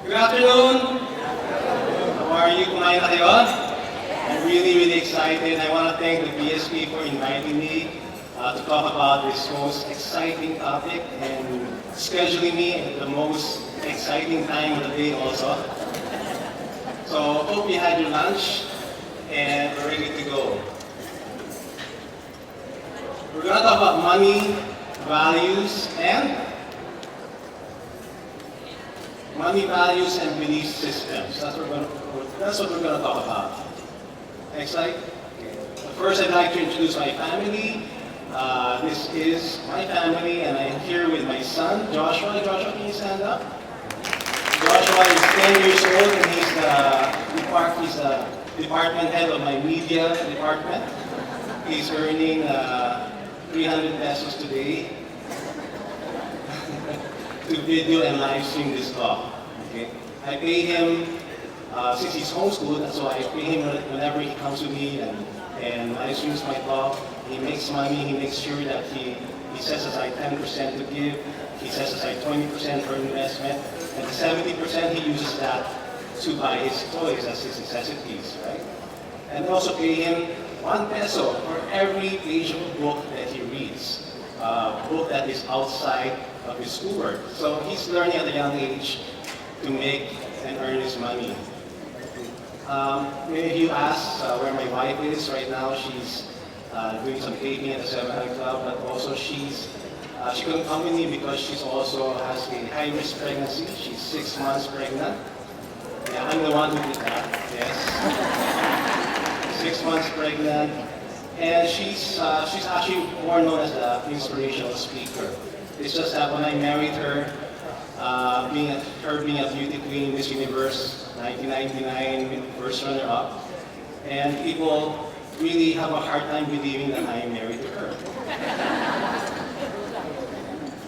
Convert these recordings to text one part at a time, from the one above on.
Good afternoon. How are you? Kumain na kayo? I'm really excited. I want to thank the BSP for inviting me to talk about this most exciting topic and scheduling me at the most exciting time of the day also. So hope you had your lunch and we're ready to go. We're going to talk about money, values, and belief systems. That's what we're going to talk about. Next slide. First, I'd like to introduce my family. This is my family, and I'm here with my son, Joshua. Joshua, can you stand up? Joshua is 10 years old, and he's the department head of my media department. He's earning 300 pesos today to video and live stream this talk. Okay? I pay him, since he's homeschooled, so I pay him whenever he comes to me and live streams my talk. He makes money, he makes sure that he sets aside 10% to give, he sets aside 20% for investment, and 70% he uses that to buy his toys as his necessities, right? And also pay him 1 peso for every page of a book that he reads, book that is outside of his schoolwork. So he's learning at a young age to make and earn his money. Many of you asked where my wife is right now. She's doing some taping at the 700 Club, but also she couldn't come with me because she also has a high-risk pregnancy. She's 6 months pregnant. Yeah, I'm the one who did that, yes. 6 months pregnant, and she's actually more known as an inspirational speaker. It's just that when I married her, being a beauty queen, Miss Universe 1999, first runner-up, and people really have a hard time believing that I am married to her.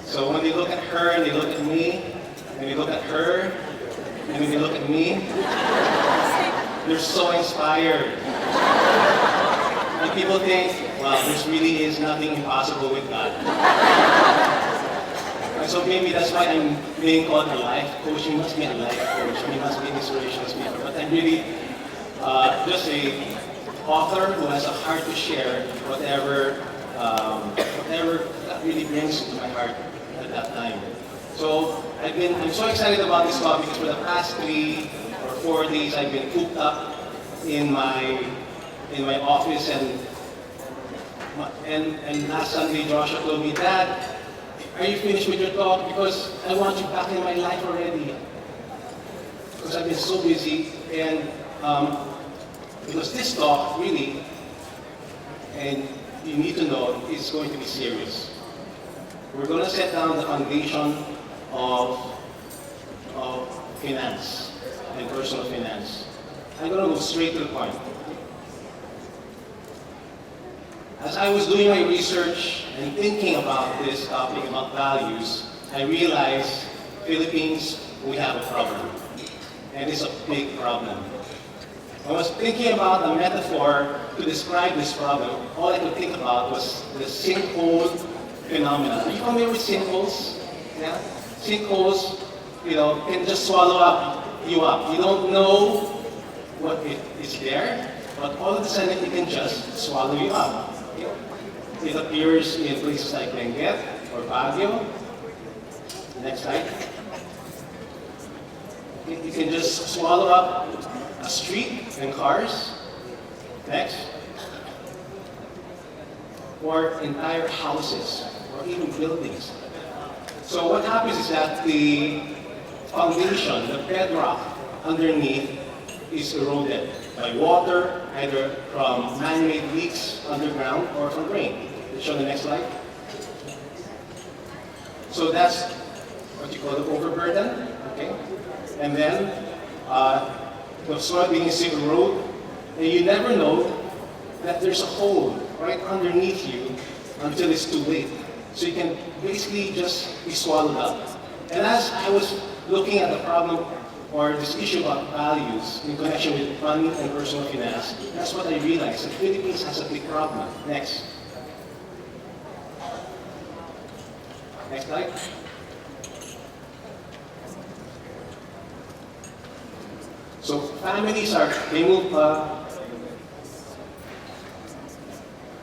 So when they look at her and they look at me, and they look at her, and then they look at me, they're so inspired. And people think, well, there really is nothing impossible with God. And so maybe that's why I'm being called a life coach. You must be a life coach. You must be an inspirational speaker. But I'm really just a author who has a heart to share whatever that really brings to my heart at that time. So I'm so excited about this talk because for the past 3 or 4 days I've been cooped up in my office, and last Sunday Joshua told me, Dad, are you finished with your talk? Because I want you back in my life already. Because I've been so busy, and because this talk really, and you need to know, is going to be serious. We're going to set down the foundation of finance and personal finance. I'm going to go straight to the point. As I was doing my research and thinking about this topic about values, I realized Philippines, we have a problem. And it's a big problem. I was thinking about a metaphor to describe this problem. All I could think about was the sinkhole phenomenon. Are you familiar with sinkholes? Yeah? Sinkholes, can just swallow you up. You don't know what is there, but all of a sudden it can just swallow you up. It appears in places like Benguet or Baguio. Next slide. You can just swallow up a street and cars. Next. Or entire houses, or even buildings. So what happens is that the foundation, the bedrock underneath is eroded by water, either from man-made leaks underground or from rain. Let's show the next slide. So that's what you call the overburden, okay? And then the soil begins to erode, and you never know that there's a hole right underneath you until it's too late. So you can basically just be swallowed up. And as I was looking at the problem or this issue about values in connection with money and personal finance, that's what I realized. The Philippines has a big problem. Next. Next slide. So families are,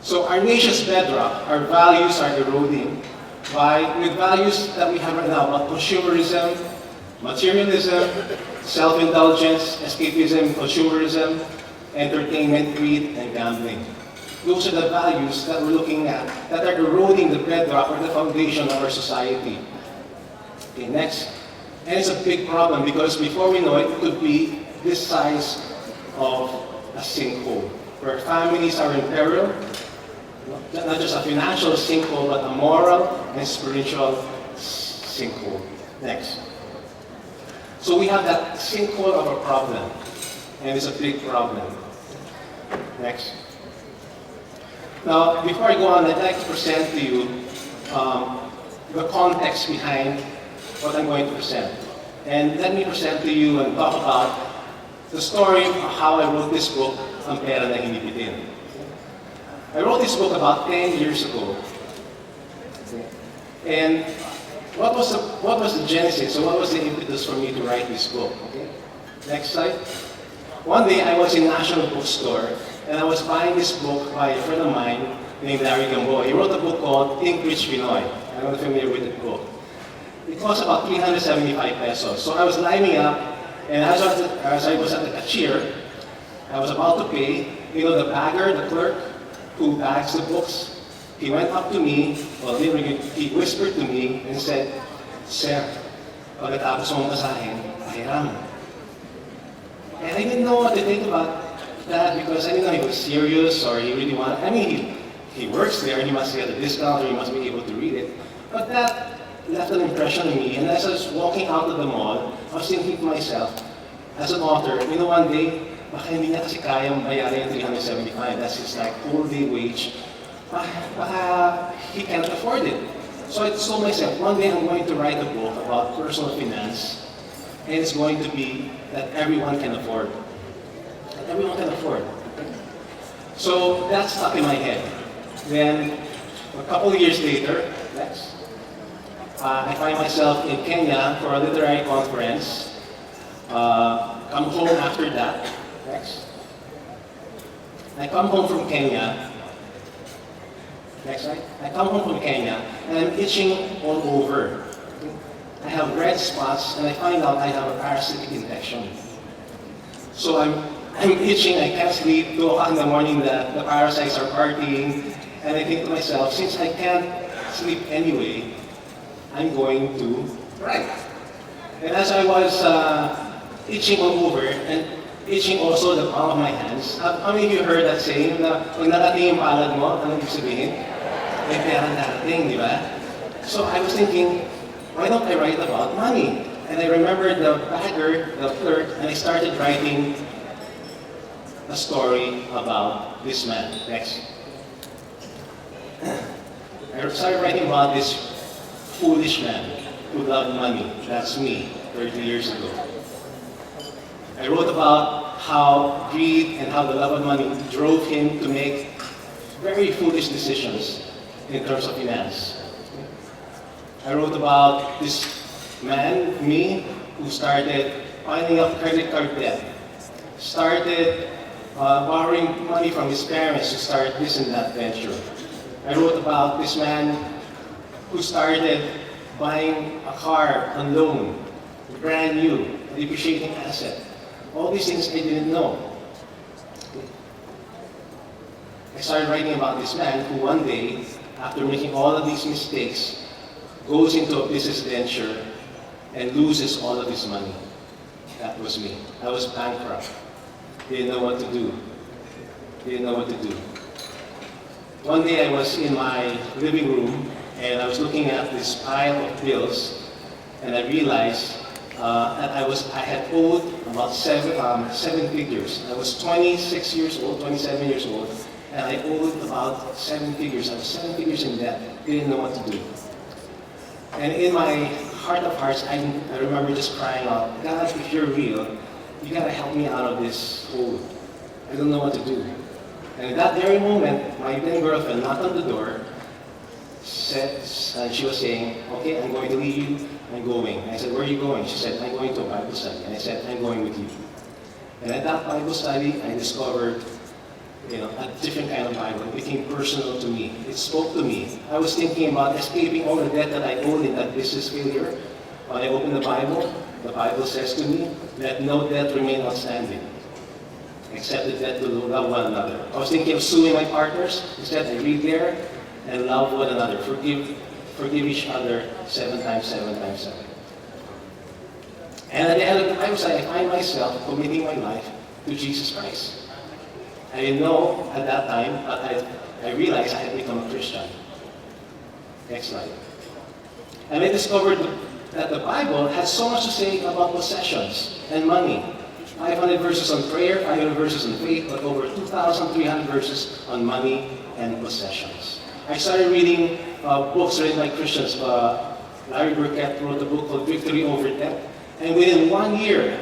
so our nation's bedrock, our values are eroding with values that we have right now about consumerism, materialism, self-indulgence, escapism, consumerism, entertainment, greed, and gambling. Those are the values that we're looking at that are eroding the bedrock or the foundation of our society. Okay, next. And it's a big problem because before we know it, it could be this size of a sinkhole, where families are in peril, not just a financial sinkhole, but a moral and spiritual sinkhole. Next. So we have that sinkhole of a problem, and it's a big problem. Next. Now, before I go on, I'd like to present to you the context behind what I'm going to present. And let me present to you and talk about the story of how I wrote this book, Ang Pera na Hindi Bitin. I wrote this book about 10 years ago. And what was the genesis? So what was the impetus for me to write this book? Okay. Next slide. One day I was in National Bookstore and I was buying this book by a friend of mine named Ardy Roberto. He wrote a book called Think Rich Pinoy. I'm not familiar with the book. It cost about 375 pesos. So I was lining up, and as I was at the cashier, I was about to pay. You know, the bagger, the clerk who bags the books, he went up to me, well, he whispered to me and said, "Sir, pagkatapos mong basahin, pahiram." And I didn't know what to think about that because I didn't know he was serious or he really wanted, I mean, he works there and he must get a discount or he must be able to read it. But that left an impression on me, and as I was walking out of the mall, I was thinking to myself, as an author, you know, one day, baka hindi niya kasi kayang bayaran yung 375, that's his like whole day wage, baka he can't afford it. So I told myself, one day I'm going to write a book about personal finance, and it's going to be that everyone can afford. That everyone can afford. So that stuck in my head. Then, a couple of years later, I find myself in Kenya for a literary conference. Come home after that. Next. I come home from Kenya. Next slide. I come home from Kenya and I'm itching all over. I have red spots and I find out I have a parasitic infection. So I'm itching, I can't sleep, 2 o'clock in the morning the parasites are partying, and I think to myself, since I can't sleep anyway, I'm going to write. And as I was itching all over, and itching also the palm of my hands, how many of you heard that saying na pag narating yung palad mo, anong ibig sabihin? May pera narating, di ba? So I was thinking, why don't I write about money? And I remembered the bagger, the clerk, and I started writing a story about this man. Next. I started writing about this foolish man who loved money. That's me, 30 years ago. I wrote about how greed and how the love of money drove him to make very foolish decisions in terms of finance. I wrote about this man, me, who started piling up credit card debt, started borrowing money from his parents to start this and that venture. I wrote about this man who started buying a car on loan, brand new, a depreciating asset. All these things I didn't know. I started writing about this man who one day, after making all of these mistakes, goes into a business venture and loses all of his money. That was me. I was bankrupt. Didn't know what to do. Didn't know what to do. One day I was in my living room and I was looking at this pile of bills, and I realized that I had owed about seven figures. I was 26 years old, 27 years old, and I owed about 7 figures. I was 7 figures in debt. Didn't know what to do. And in my heart of hearts, I remember just crying out, God, if you're real, you gotta help me out of this hole. I don't know what to do. And at that very moment, my then girlfriend knocked on the door, and she was saying, okay, I'm going to leave you, I'm going. I said, where are you going? She said, I'm going to a Bible study. And I said, I'm going with you. And at that Bible study, I discovered a different kind of Bible. It became personal to me. It spoke to me. I was thinking about escaping all the debt that I owed in that business failure. When I opened the Bible says to me, let no debt remain outstanding, except the debt to love one another. I was thinking of suing my partners. Instead, I read there, and love one another. Forgive each other 7 times, 7 times 7. And at the end of the Bible study, I find myself committing my life to Jesus Christ. I didn't know at that time, but I realized I had become a Christian. Next slide. And I discovered that the Bible has so much to say about possessions and money. 500 verses on prayer, 500 verses on faith, but over 2,300 verses on money and possessions. I started reading books written by Christians. Ardy Roberto wrote a book called Victory Over Debt. And within 1 year,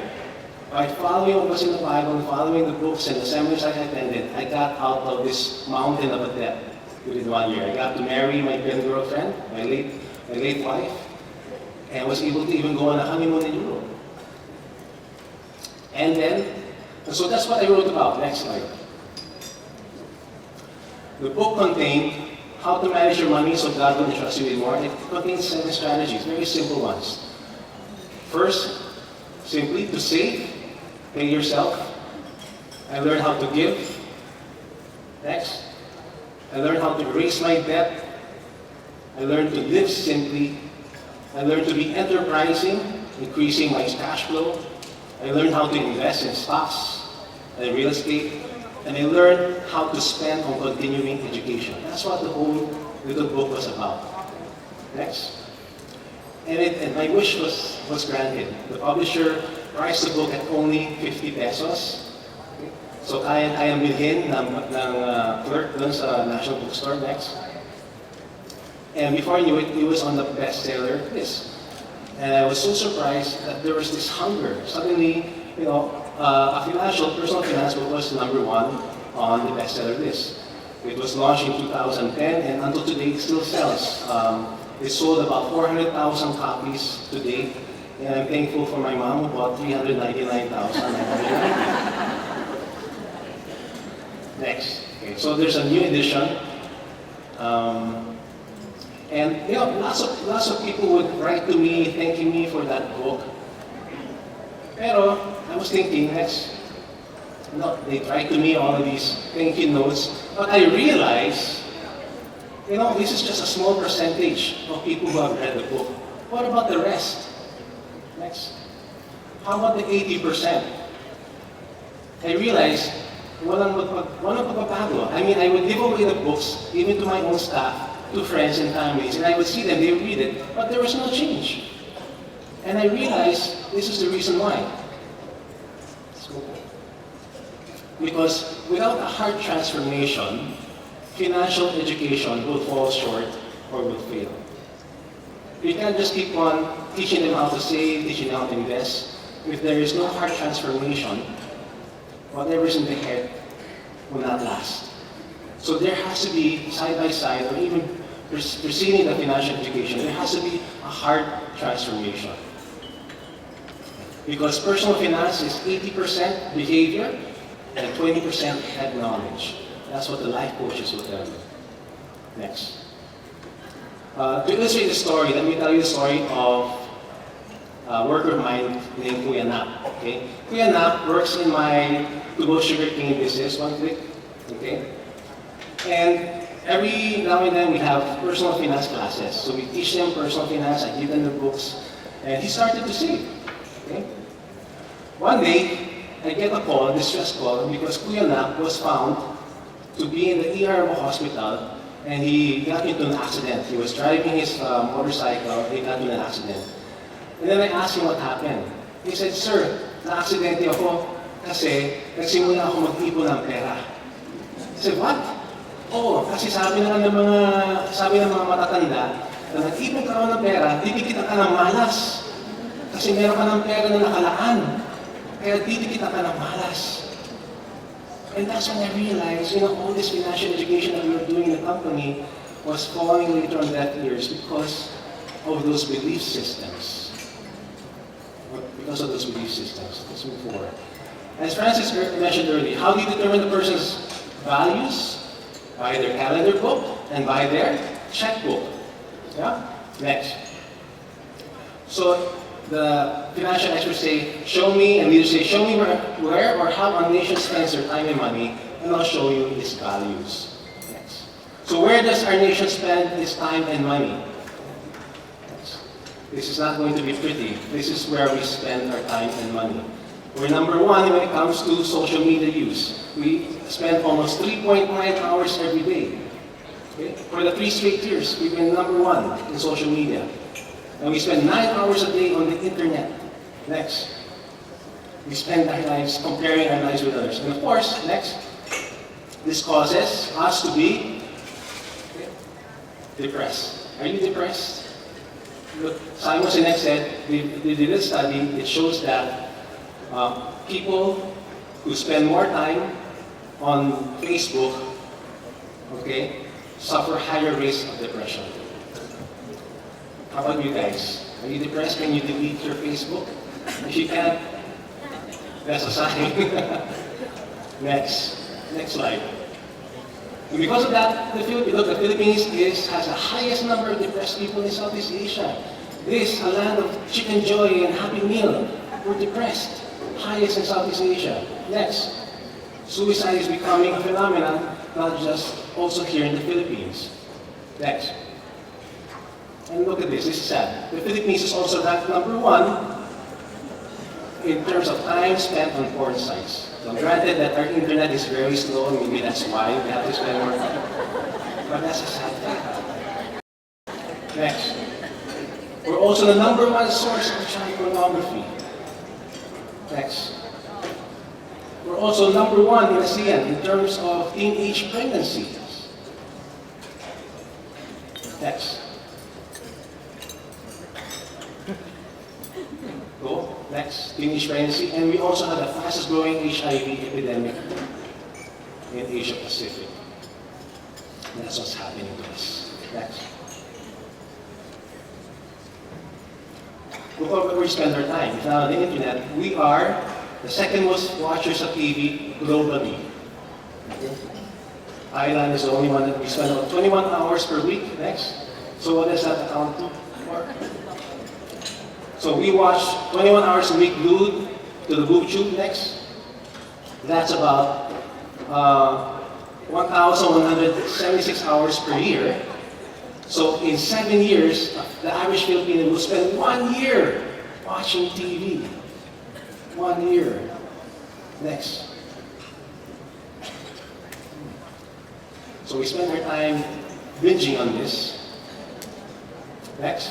by following what was in the Bible and following the books and the seminars I attended, I got out of this mountain of a debt within 1 year. I got to marry my then girlfriend, my late wife, and was able to even go on a honeymoon in Europe. And so that's what I wrote about. Next slide. The book contained how to manage your money so God will entrust you with more. It contains 7 strategies, very simple ones. First, simply to save, pay yourself. I learned how to give. Next, I learned how to erase my debt. I learned to live simply. I learned to be enterprising, increasing my cash flow. I learned how to invest in stocks and real estate. And I learned how to spend on continuing education. That's what the whole little book was about. Next. And my wish was granted. The publisher priced the book at only 50 pesos. So kaya bilhin ng clerk dun sa National Bookstore. Next. And before I knew it, it was on the bestseller list. And I was so surprised that there was this hunger. Suddenly, a personal finance book was #1 on the bestseller list. It was launched in 2010, and until today, it still sells. It sold about 400,000 copies to date, and I'm thankful for my mom who bought 399,990. Next. Okay, so there's a new edition. And lots of people would write to me thanking me for that book. Pero I was thinking, they write to me all of these thank you notes, but I realized, this is just a small percentage of people who have read the book. What about the rest? Next. How about the 80%? I realized, walang pagbabago. I mean, I would give away the books, even to my own staff, to friends and families, and I would see them, they would read it, but there was no change. And I realized this is the reason why. Because without a heart transformation, financial education will fall short or will fail. You can't just keep on teaching them how to save, teaching them how to invest. If there is no heart transformation, whatever is in the head will not last. So there has to be, side by side, or even preceding the financial education, there has to be a heart transformation. Because personal finance is 80% behavior and 20% head knowledge. That's what the life coaches will tell you. Next. To illustrate the story, let me tell you the story of a worker of mine named Kuya Nap. Okay? Kuya Nap works in my to-go sugarcane business, one click. Okay? And every now and then we have personal finance classes. So we teach them personal finance, I give them the books, and he started to save. Okay? One day, I get a call, a distress call, because Kuya Nap was found to be in the ER of a hospital, and he got into an accident. He was driving his motorcycle, he got into an accident. And then I asked him what happened. He said, "Sir, na-aksidente ako kasi nagsimula ako mag-ipon ng pera." I said, "What?" "Oo, kasi sabi ng mga matatanda, na nag-ipon ka ng pera, didikitan ka ng malas. Kasi meron ka ng pera na nakalaan. Kaya didikitan ka ng malas." And that's when I realized, all this financial education that we were doing in the company was falling later on deaf ears because of those belief systems. Because of those belief systems. Let's move forward. As Francis mentioned earlier, how do you determine the person's values? By their calendar book and by their checkbook. Yeah? Next. So the financial experts say, show me, and leaders say, show me where or how a nation spends their time and money, and I'll show you its values. Next. So where does our nation spend its time and money? Next. This is not going to be pretty. This is where we spend our time and money. We're number one when it comes to social media use. We spend almost 3.9 hours every day. Okay? For the 3 straight years, we've been number one in social media. And we spend 9 hours a day on the internet. Next. We spend our lives comparing our lives with others. And of course, next, this causes us to be depressed. Are you depressed? Look, Simon Sinek said, they did a study, it shows that people who spend more time on Facebook, okay, suffer higher rates of depression. How about you guys? Are you depressed when you delete your Facebook? If you can't, that's a sign. Next slide. And because of that, the Philippines has the highest number of depressed people in Southeast Asia. This, a land of chicken joy and happy meal. We're depressed. Highest in Southeast Asia. Next. Suicide is becoming a phenomenon, not just also here in the Philippines. Next. And look at this is sad. The Philippines is also ranked number one in terms of time spent on porn sites. So granted that our internet is very slow, and maybe that's why we have to spend more time. But that's a sad fact. Next. We're also the number one source of child pornography. Next. We're also number one in ASEAN in terms of teenage pregnancies. Next. Go. Next. Teenage pregnancy. And we also have the fastest growing HIV epidemic in Asia Pacific. And that's what's happening to us. Next. Look where we spend our time. If not on the internet, we are the second most watchers of TV globally. Okay. Ireland is the only one that we spend about 21 hours per week. Next. So what does that account to? So we watch 21 hours a week glued to the boob tube. Next. That's about 1,176 hours per year. So in 7 years, the average Filipino will spend 1 year watching TV. 1 year. Next. So we spend our time binging on this. Next.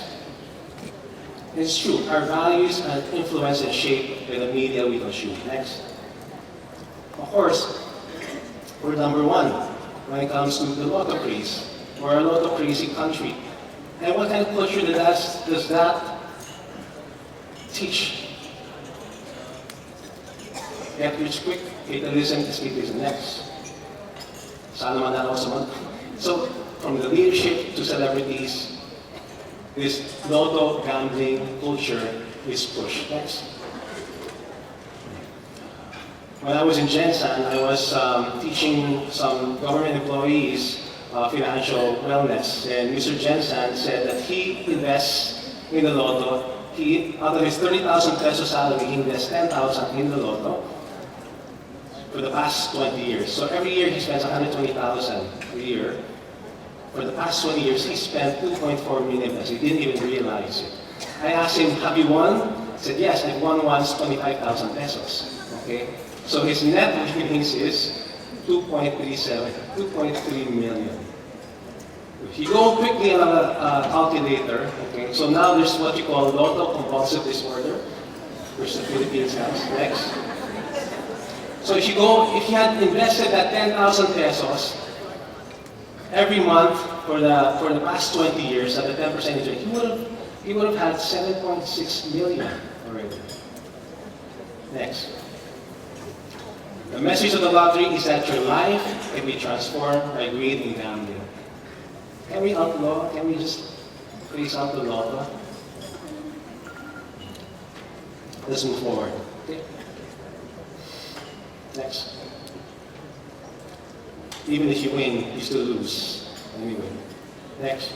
It's true, our values are influenced and shaped by the media we consume. Next. Of course, we're number one when it comes to the lotto craze. We're a lotto crazy country. And what kind of culture does that teach? Get rich quick, fatalism, escapism. Next. Sana manalo sa mga. So, from the leadership to celebrities, this lotto gambling culture is pushed. Next. When I was in Jensen, I was teaching some government employees financial wellness, and Mr. Jensen said that he invests in the lotto. Out of his 30,000 pesos salary, he invests 10,000 in the lotto for the past 20 years. So every year he spends 120,000 a year. For the past 20 years, he spent 2.4 million pesos. He didn't even realize it. I asked him, have you won? He said, yes, I've won once 25,000 pesos. Okay? So his net winnings is 2.3 million. If you go quickly on a calculator, okay, so now there's what you call lotto compulsive disorder, which the Philippines has. Next. So if you had invested that 10,000 pesos every month for the past 20 years at the 10% interest, he would have had 7.6 million already. Next. The message of the lottery is that your life can be transformed by greed and gambling. Can we outlaw? Can we just phase out the lotto? Let's move forward. Okay. Next. Even if you win, you still lose. Anyway. Next.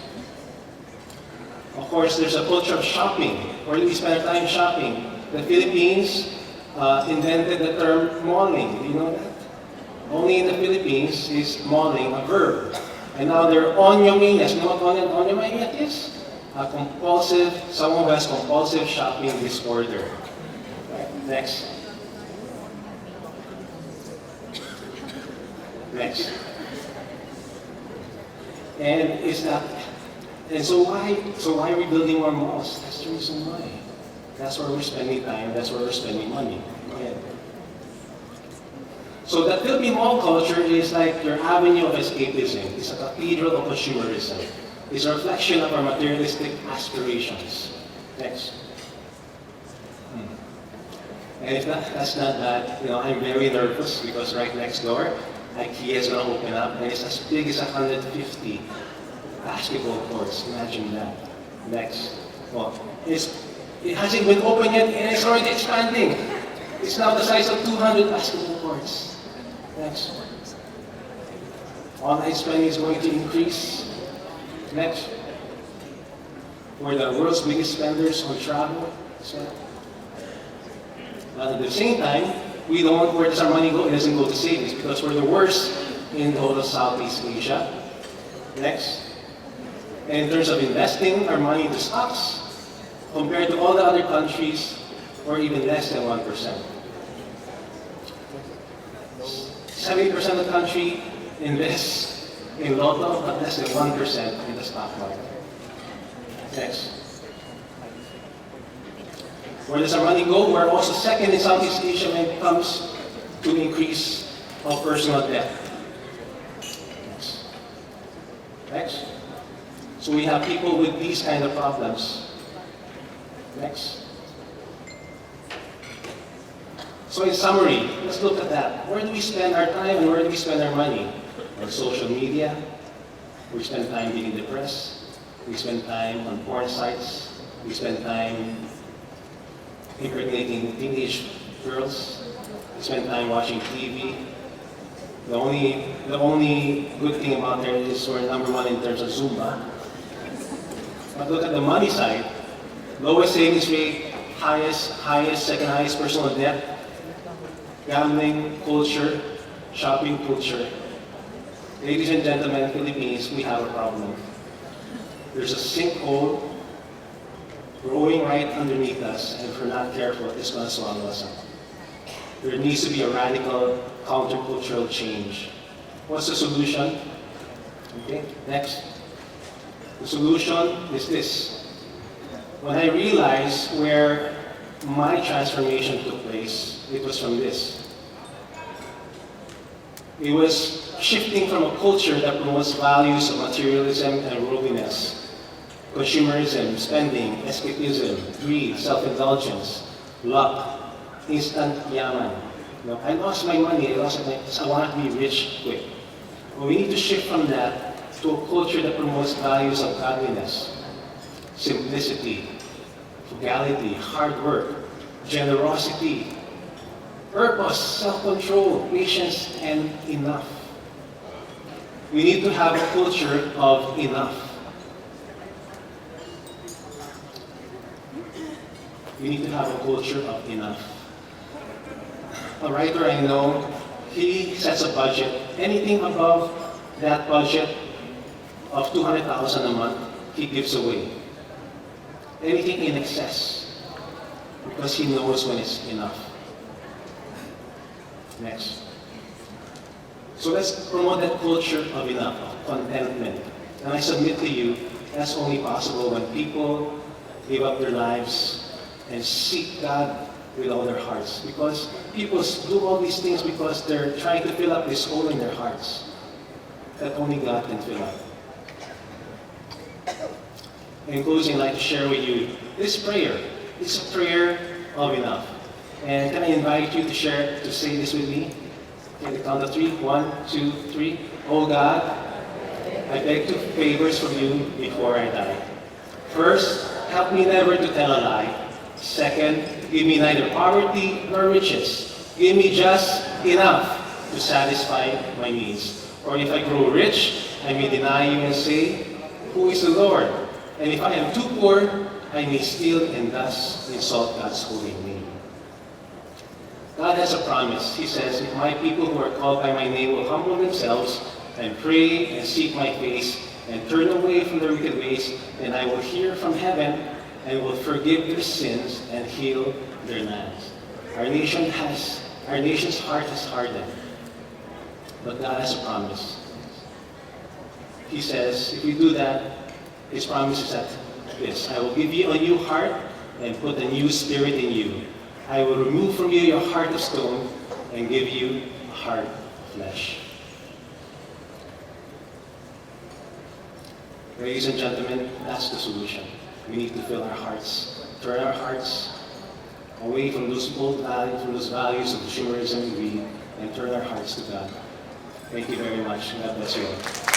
Of course, there's a culture of shopping. Where do we spend our time shopping? The Philippines invented the term malling. Do you know that? Only in the Philippines is malling a verb. And now they're onyomaniacs. You know what onyomaniac is? Someone who has compulsive shopping disorder. Right. Next. Next. So why are we building more malls? That's the reason why. That's where we're spending time, that's where we're spending money. Okay. So that Philippine mall culture is like your avenue of escapism. It's a cathedral of consumerism. It's a reflection of our materialistic aspirations. Next. And if that's not that, I'm very nervous because right next door, IKEA is going to open up and it's as big as 150 basketball courts. Imagine that. Next. Well, it hasn't been open yet and it's already expanding. It's now the size of 200 basketball courts. Next. Online spending is going to increase. Next. We're the world's biggest spenders on travel. But at the same time, where does our money go? It doesn't go to savings because we're the worst in the whole of Southeast Asia. Next. And in terms of investing our money into stocks, compared to all the other countries, we're even less than 1%. 70% of the country invests in lotto, but less than 1% in the stock market. Next. Where does our money go? We're also second in Southeast Asia when it comes to increase of personal debt. Next. Next. So we have people with these kind of problems. Next. So in summary, let's look at that. Where do we spend our time and where do we spend our money? On social media. We spend time being depressed. We spend time on porn sites. We spend time impregnating teenage girls. We spend time watching TV. The only good thing about there is we're number one in terms of Zumba. But look at the money side. Lowest savings rate, second highest personal debt, gambling culture, shopping culture. Ladies and gentlemen, Philippines, we have a problem. There's a sinkhole growing right underneath us, and if we're not careful, it's going to swallow us up. There needs to be a radical countercultural change. What's the solution? Okay, next. The solution is this. When I realized where my transformation took place, it was from this. It was shifting from a culture that promotes values of materialism and worldliness, consumerism, spending, escapism, greed, self-indulgence, luck, instant yaman. I lost my money, I want to be rich quick. But we need to shift from that to a culture that promotes values of godliness, simplicity, frugality, hard work, generosity, purpose, self-control, patience, and enough. We need to have a culture of enough. We need to have a culture of enough. A writer I know, he sets a budget. Anything above that budget of 200,000 a month, he gives away. Anything in excess, because he knows when it's enough. Next. So let's promote that culture of enough, of contentment. And I submit to you, that's only possible when people give up their lives and seek God with all their hearts. Because people do all these things because they're trying to fill up this hole in their hearts that only God can fill up. In closing, I'd like to share with you this prayer. It's a prayer of enough. And can I invite you to say this with me? Okay, the count of three. 1, 2, 3. Oh God, I beg two favors from you before I die. First, help me never to tell a lie. Second, give me neither poverty nor riches. Give me just enough to satisfy my needs. Or if I grow rich, I may deny you and say, who is the Lord? And if I am too poor, I may steal and thus insult God's holy name. God has a promise. He says, if my people who are called by my name will humble themselves and pray and seek my face and turn away from their wicked ways, then I will hear from heaven and will forgive their sins and heal their lands. Our nation's heart is hardened, but God has a promise. He says, if we do that, His promise is that this: I will give you a new heart and put a new spirit in you. I will remove from you your heart of stone and give you a heart of flesh. Ladies and gentlemen, that's the solution. We need to fill our hearts, turn our hearts away from those old values, from those values of consumerism and greed, and turn our hearts to God. Thank you very much. God bless you all.